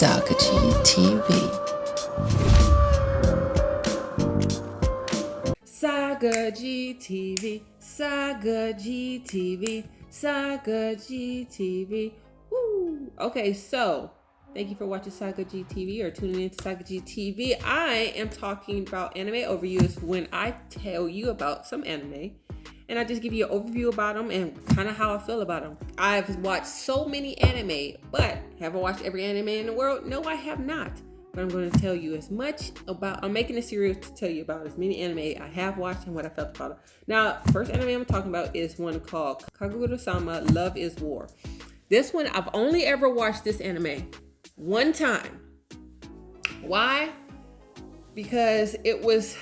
Sagaji TV. Sagaji TV, Sagaji TV, Sagaji TV. Woo! Okay, so thank you for watching Sagaji TV or tuning into Sagaji TV. I am talking about anime overviews when I tell you about some anime and I just give you an overview about them and kind of how I feel about them. I've watched so many anime, but have I watched every anime in the world? No, I have not. But I'm going to tell you as much about, I'm making a series to tell you about as many anime I have watched and what I felt about it. Now, first anime I'm talking about is one called Kaguya-sama Love is War. This one, I've only ever watched this anime one time. Why? Because it was,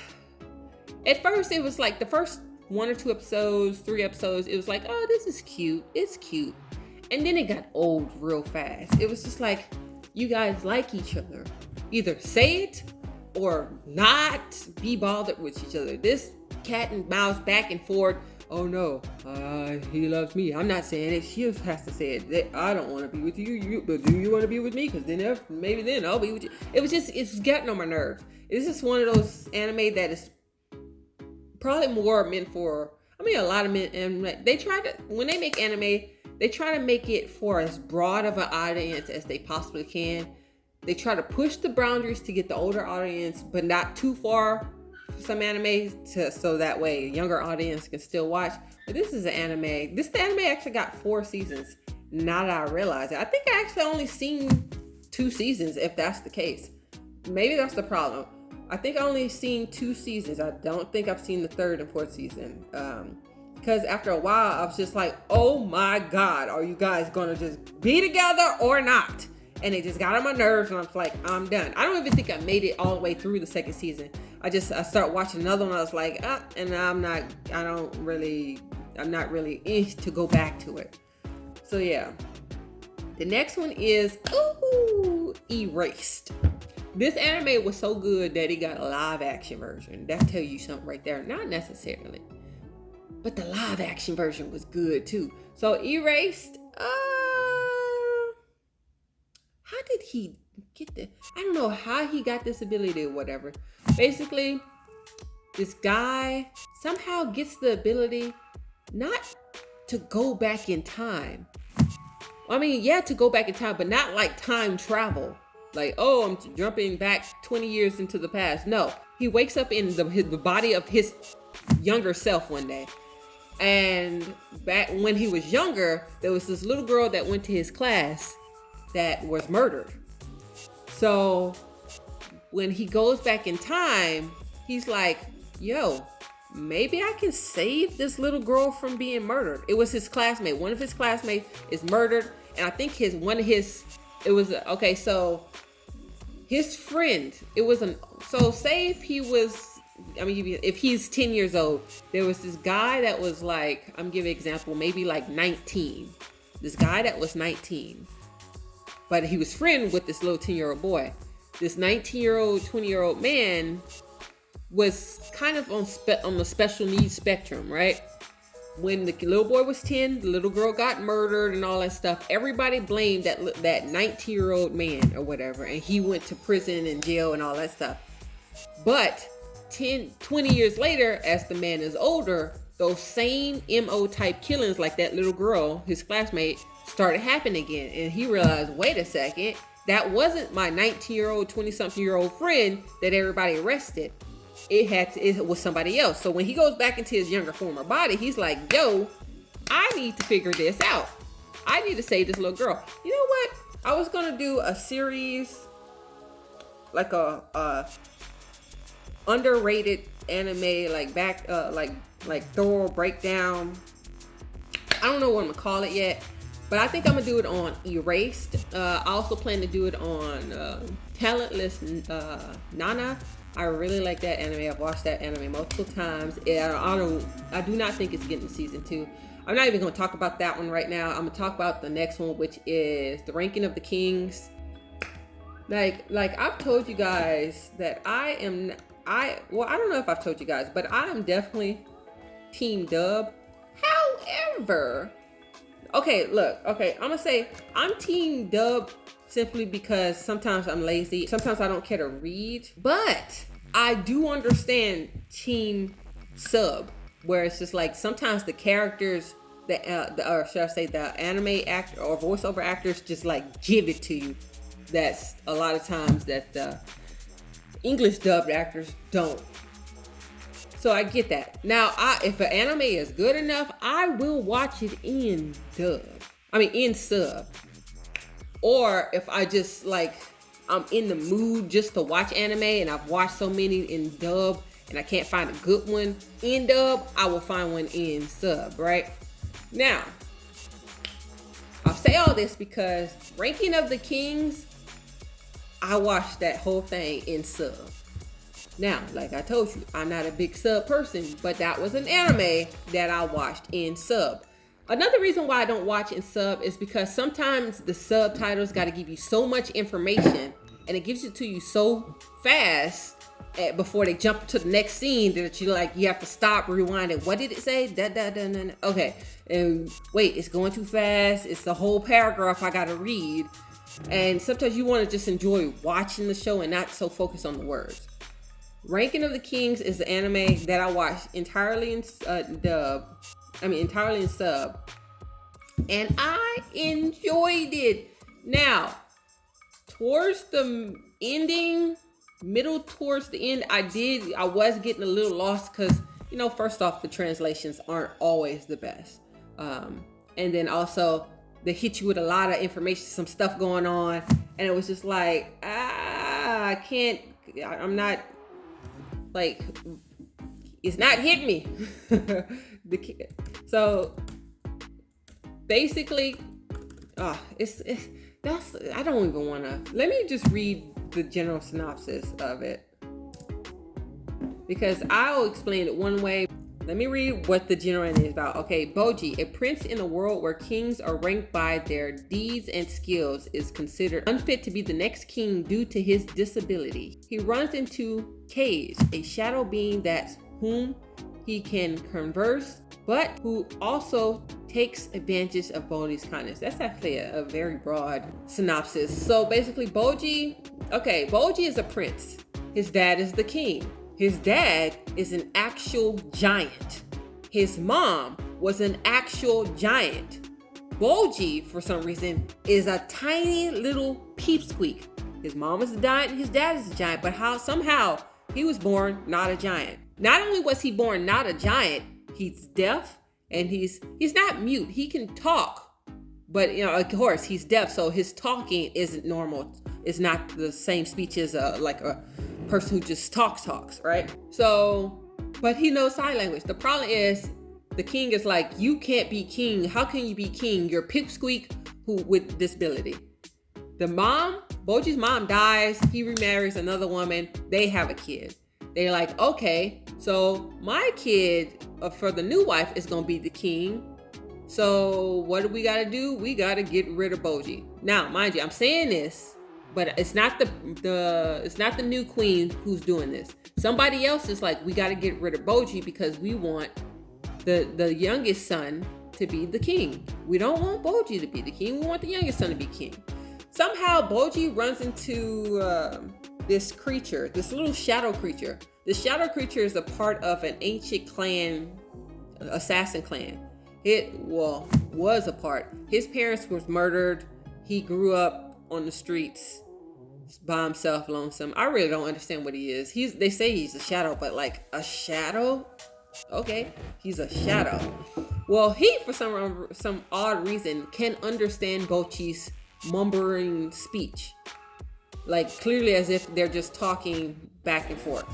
at first it was like the first 1 or 2 episodes, 3 episodes, it was like, oh, this is cute. It's cute. And then it got old real fast. It was just like, you guys like each other. Either say it or not be bothered with each other. This cat and mouse back and forth. Oh no, he loves me. I'm not saying it. She has to say it. I don't want to be with you, but do you want to be with me? Because then maybe then I'll be with you. It's getting on my nerves. It's just one of those anime that is probably more meant for, a lot of men, and when they make anime, they try to make it for as broad of an audience as they possibly can. They try to push the boundaries to get the older audience, but not too far for some anime, so that way a younger audience can still watch. But this is an anime. The anime actually got 4 seasons. Now that I realize it. I think I actually only seen 2 seasons, if that's the case. Maybe that's the problem. I think I only seen 2 seasons. I don't think I've seen the 3rd and 4th season. Because after a while, I was just like, oh my God, are you guys gonna just be together or not? And it just got on my nerves, and I was like, I'm done. I don't even think I made it all the way through the 2nd season. I started watching another one. I was like, and I'm not really to go back to it. So yeah. The next one is, Erased. This anime was so good that it got a live action version. That tells you something right there. Not necessarily, but the live action version was good too. So Erased, how did he get this? I don't know how he got this ability or whatever. Basically, this guy somehow gets the ability not to go back in time. To go back in time, but not like time travel. Like, oh, I'm jumping back 20 years into the past. No, he wakes up in the body of his younger self one day. And back when he was younger, there was this little girl that went to his class that was murdered. So when he goes back in time, he's like, yo, maybe I can save this little girl from being murdered. It was his classmate. One of his classmates is murdered. And I think his friend, say if he's 10 years old, there was this guy that was like, I'm giving an example, maybe like 19. This guy that was 19, but he was friend with this little 10-year-old boy. This 19-year-old, 20-year-old man was kind of on the special needs spectrum, right? When the little boy was 10, the little girl got murdered and all that stuff. Everybody blamed that 19-year-old man or whatever. And he went to prison and jail and all that stuff. But 20 years later, as the man is older, those same MO type killings like that little girl, his classmate, started happening again. And he realized, wait a second, that wasn't my 19-year-old, 20-something-year-old friend that everybody arrested. It was somebody else. So when he goes back into his younger former body, he's like, yo, I need to figure this out. I need to save this little girl. You know what? I was gonna do a series, like a underrated anime, like thorough breakdown. I don't know what I'm gonna call it yet, but I think I'm gonna do it on Erased. I also plan to do it on Talentless Nana. I really like that anime. I've watched that anime multiple times. I do not think it's getting season 2. I'm not even going to talk about that one right now. I'm going to talk about the next one, which is The Ranking of the Kings. Like I've told you guys that I don't know if I've told you guys, but I am definitely Team Dub. However, Okay, look. Okay, I'm gonna say I'm team dub simply because sometimes I'm lazy. Sometimes I don't care to read. But I do understand team sub, where it's just like sometimes the characters, or should I say the anime actor or voiceover actors just like give it to you. That's a lot of times that the English dubbed actors don't. So I get that. Now, if an anime is good enough, I will watch it in sub. Or if I just like, I'm in the mood just to watch anime and I've watched so many in dub and I can't find a good one in dub, I will find one in sub, right? Now, I'll say all this because Ranking of the Kings, I watched that whole thing in sub. Now, like I told you, I'm not a big sub person, but that was an anime that I watched in sub. Another reason why I don't watch in sub is because sometimes the subtitles got to give you so much information and it gives it to you so fast before they jump to the next scene that you have to stop, rewind it. What did it say? Okay. And wait, it's going too fast. It's the whole paragraph I got to read. And sometimes you want to just enjoy watching the show and not so focused on the words. Ranking of the Kings is the anime that I watched entirely in entirely in sub, and I enjoyed it. Now, towards the ending, towards the end, I was getting a little lost because, first off, the translations aren't always the best, and then also they hit you with a lot of information, some stuff going on, and it was just like, I'm not. Like, it's not hitting me. So basically, I don't even want to. Let me just read the general synopsis of it because I'll explain it one way. Let me read what the general ending is about. Okay, Boji, a prince in a world where kings are ranked by their deeds and skills, is considered unfit to be the next king due to his disability. He runs into Cage, a shadow being whom he can converse, but who also takes advantage of Boji's kindness. That's actually a very broad synopsis. So basically, Boji is a prince. His dad is the king. His dad is an actual giant. His mom was an actual giant. Boji, for some reason, is a tiny little peepsqueak. His mom is a giant, his dad is a giant, but somehow he was born not a giant. Not only was he born not a giant, he's deaf and he's not mute. He can talk, but of course he's deaf, so his talking isn't normal. It's not the same speech as a person who just talks, right? So, but he knows sign language. The problem is the king is like, you can't be king. How can you be king? You're a pipsqueak with disability. Boji's mom dies. He remarries another woman. They have a kid. They're like, okay, so my kid for the new wife is going to be the king. So what do we got to do? We got to get rid of Boji. Now, mind you, I'm saying this, but it's not the new queen who's doing this. Somebody else is like, we got to get rid of Boji because we want the youngest son to be the king. We don't want Boji to be the king. We want the youngest son to be king. Somehow Boji runs into this creature, this little shadow creature. The shadow creature is a part of an ancient clan, assassin clan. It was a part. His parents was murdered. He grew up on the streets by himself, lonesome. I really don't understand what he is. They say he's a shadow, but like a shadow? Okay, he's a shadow. Well, he, for some odd reason, can understand Boji's mumbling speech, like clearly as if they're just talking back and forth.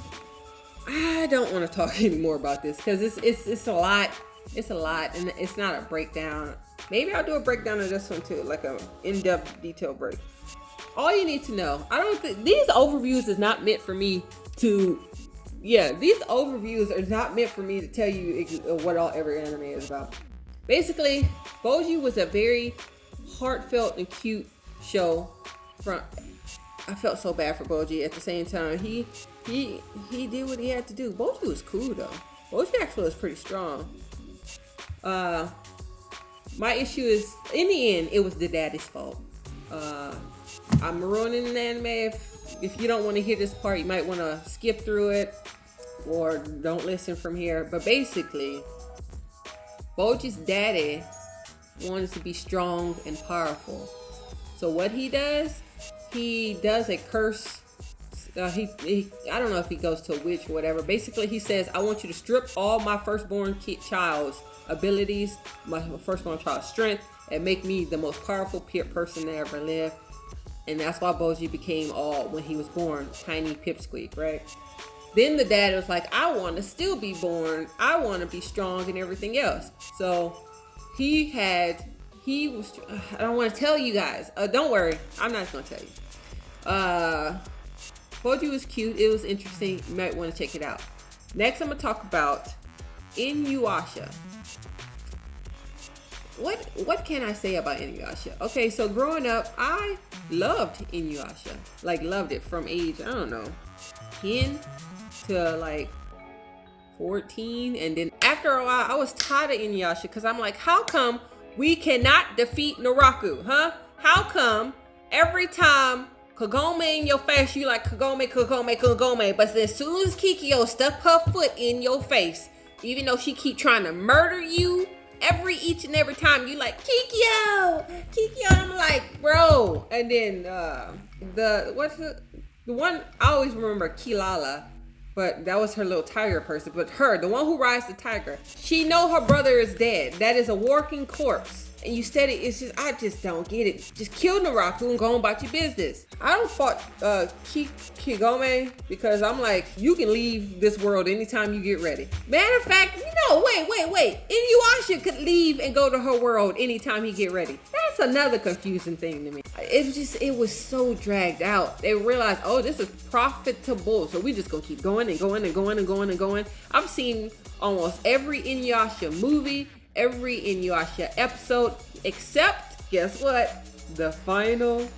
I don't want to talk anymore about this because it's a lot. It's a lot, and it's not a breakdown. Maybe I'll do a breakdown of this one too, like a in-depth detail break. All you need to know, I don't think these overviews is not meant for me to. Yeah, these overviews are not meant for me to tell you what every anime is about. Basically, Boji was a very heartfelt and cute show. I felt so bad for Boji. At the same time, he did what he had to do. Boji was cool though. Boji actually was pretty strong. my issue is, in the end, it was the daddy's fault. I'm ruining the anime. If you don't want to hear this part, you might want to skip through it or don't listen from here. But basically, Boji's daddy wanted to be strong and powerful. So what he does a curse. I don't know if he goes to a witch or whatever. Basically, he says, I want you to strip all my firstborn child's abilities, my firstborn child's strength, and make me the most powerful person that ever lived. And that's why Boji became all, when he was born, tiny pipsqueak, right? Then the dad was like, I want to still be born. I want to be strong and everything else. So I don't want to tell you guys. Don't worry. I'm not going to tell you. Boji was cute. It was interesting. You might want to check it out. Next, I'm going to talk about Inuyasha. What can I say about Inuyasha? Okay, so growing up, I loved Inuyasha. Like, loved it from age, I don't know, 10 to like 14. And then after a while, I was tired of Inuyasha because I'm like, how come we cannot defeat Naraku, huh? How come every time Kagome in your face, you like Kagome, but as soon as Kikyo stuck her foot in your face, even though she keep trying to murder you, each and every time you like Kikyo, I'm like, bro. And then the one I always remember, Kilala, but that was her little tiger person. But the one who rides the tiger, she know her brother is dead. That is a walking corpse. And you said it, it's just, I just don't get it. Just kill Naraku and go on about your business. I don't fault Kigome because I'm like, you can leave this world anytime you get ready. Matter of fact, wait. Inuyasha could leave and go to her world anytime he get ready. That's another confusing thing to me. It was so dragged out. They realized, oh, this is profitable. So we just gonna keep going and going. I've seen almost every Inuyasha movie, every Inuyasha episode, except, guess what? The final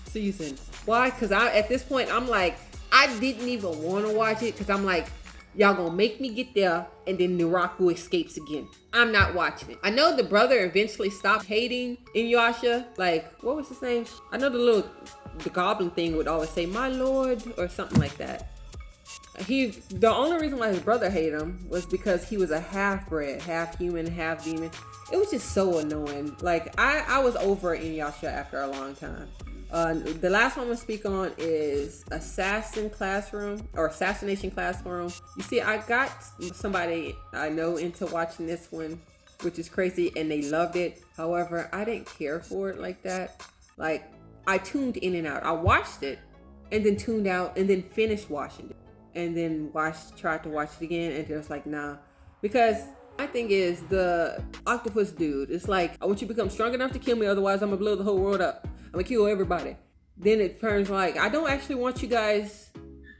season. Why? Because at this point, I'm like, I didn't even want to watch it because I'm like, y'all gonna make me get there and then Naraku escapes again. I'm not watching it. I know the brother eventually stopped hating Inuyasha. Like, what was his name? I know the goblin thing would always say, my lord, or something like that. The only reason why his brother hated him was because he was a half-bred, half human, half demon. It was just so annoying. Like, I was over Inuyasha after a long time. The last one I'm gonna speak on is Assassination Classroom. You see, I got somebody I know into watching this one, which is crazy, and they loved it. However, I didn't care for it like that. Like, I tuned in and out. I watched it, and then tuned out, and then finished watching it. And then tried to watch it again, and just like, nah. Because my thing is, the octopus dude, it's like, I want you to become strong enough to kill me, otherwise I'm gonna blow the whole world up. I'm gonna kill everybody. Then it turns like, I don't actually want you guys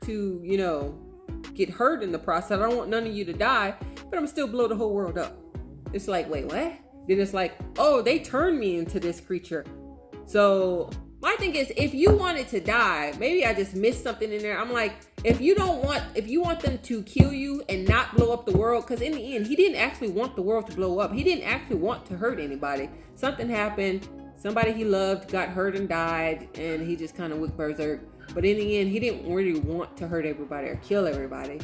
to, get hurt in the process. I don't want none of you to die, but I'm still blow the whole world up. It's like, wait, what? Then it's like, oh, they turned me into this creature. So my thing is, if you wanted to die, maybe I just missed something in there. I'm like, if you want them to kill you and not blow up the world, because in the end, he didn't actually want the world to blow up. He didn't actually want to hurt anybody. Something happened. Somebody he loved got hurt and died, and he just kind of went berserk. But in the end, he didn't really want to hurt everybody or kill everybody.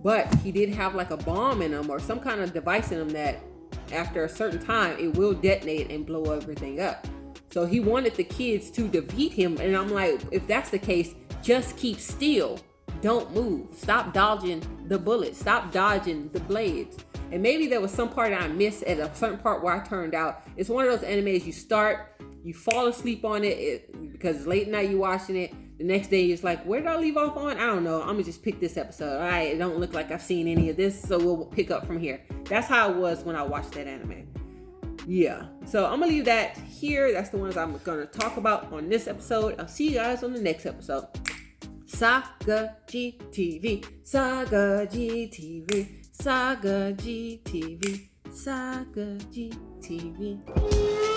But he did have like a bomb in him or some kind of device in him that after a certain time, it will detonate and blow everything up. So he wanted the kids to defeat him. And I'm like, if that's the case, just keep still. Don't move. Stop dodging the bullets. Stop dodging the blades. And maybe there was some part I missed at a certain part where I turned out. It's one of those animes you start, you fall asleep on it because late night you watching it. The next day it's like, where did I leave off on? I don't know. I'm going to just pick this episode. All right, it don't look like I've seen any of this, so we'll pick up from here. That's how it was when I watched that anime. Yeah, so I'm gonna leave that here. That's the ones I'm gonna talk about on this episode. I'll see you guys on the next episode. Sagaji TV, Sagaji TV, Sagaji TV, Sagaji TV.